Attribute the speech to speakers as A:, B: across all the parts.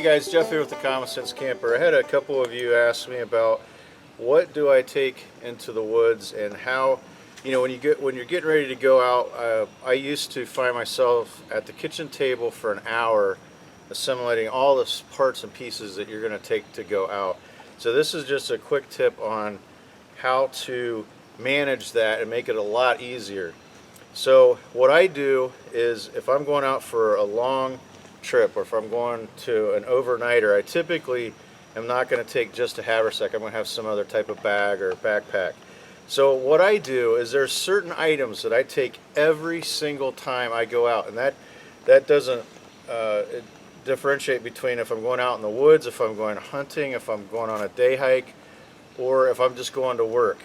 A: guys, Jeff here with the Common Sense Camper. I had a couple of you ask me about what do I take into the woods and how, when you're getting ready to go out. I used to find myself at the kitchen table for an hour assimilating all the parts and pieces that you're going to take to go out. So this is just a quick tip on how to manage that and make it a lot easier. So what I do is, if I'm going out for a long trip or if I'm going to an overnighter, I typically am not going to take just a haversack. I'm going to have some other type of bag or backpack. So what I do is there's certain items that I take every single time I go out, and that doesn't differentiate between if I'm going out in the woods, if I'm going hunting, if I'm going on a day hike, or if I'm just going to work.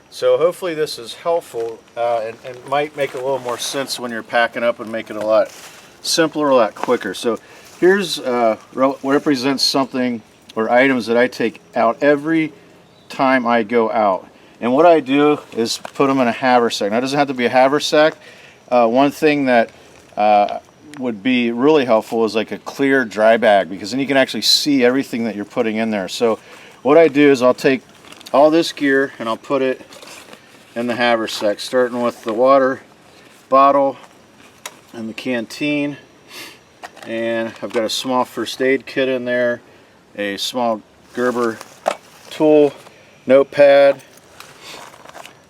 A: So hopefully this is helpful and might make a little more sense when you're packing up and make it a lot simpler, a lot quicker. So here's what represents something or items that I take out every time I go out. And what I do is put them in a haversack. Now it doesn't have to be a haversack. One thing that would be really helpful is like a clear dry bag, because then you can actually see everything that you're putting in there. So what I do is I'll take all this gear and I'll put it in the haversack, starting with the water bottle and the canteen, and I've got a small first aid kit in there, a small Gerber tool, notepad,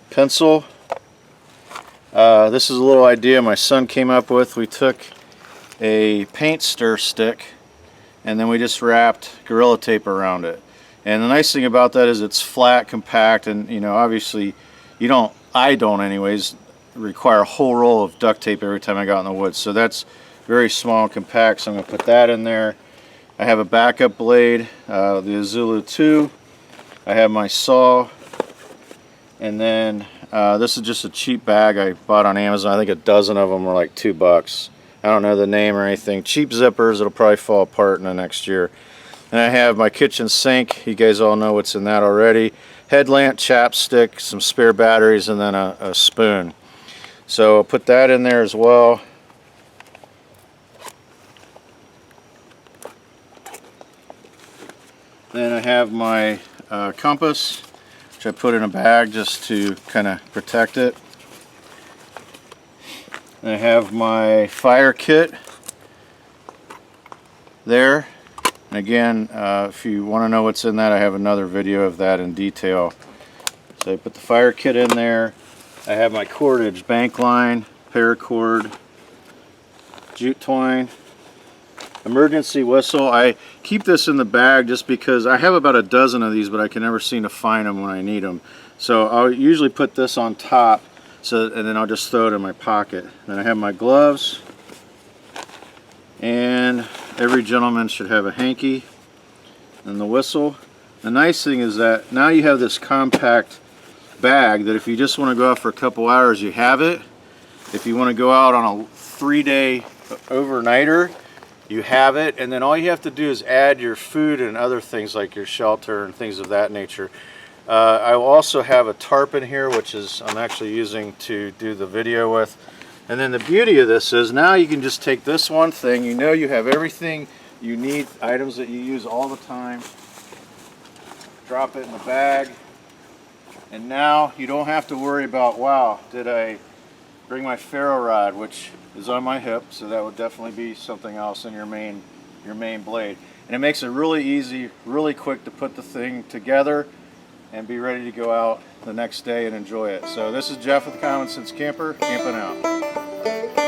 A: pencil. This is a little idea my son came up with. We took a paint stir stick and then we just wrapped Gorilla Tape around it. And the nice thing about that is it's flat, compact, and obviously I don't anyways, require a whole roll of duct tape every time I go out in the woods. So that's very small and compact, so I'm going to put that in there. I have a backup blade, the Zulu 2. I have my saw, and then this is just a cheap bag I bought on Amazon. I think a dozen of them were like $2. I don't know the name or anything. Cheap zippers, it'll probably fall apart in the next year. And I have my kitchen sink. You guys all know what's in that already. Headlamp, chapstick, some spare batteries, and then a spoon. So I'll put that in there as well. Then I have my compass, which I put in a bag just to kind of protect it. And I have my fire kit there. And again, if you want to know what's in that, I have another video of that in detail. So I put the fire kit in there. I have my cordage, bank line, paracord, jute twine, emergency whistle. I keep this in the bag just because I have about a dozen of these, but I can never seem to find them when I need them. So I'll usually put this on top, and then I'll just throw it in my pocket. Then I have my gloves, and every gentleman should have a hanky and the whistle. The nice thing is that now you have this compact bag that if you just want to go out for a couple hours, you have it. If you want to go out on a 3-day overnighter, you have it. And then all you have to do is add your food and other things like your shelter and things of that nature. I will also have a tarp in here, which I'm actually using to do the video with. And then the beauty of this is now you can just take this one thing, you have everything you need, items that you use all the time, drop it in the bag, and now you don't have to worry about, wow, did I bring my ferro rod, which is on my hip, so that would definitely be something else in your main blade. And it makes it really easy, really quick to put the thing together and be ready to go out the next day and enjoy it. So this is Jeff with the Common Sense Camper, camping out.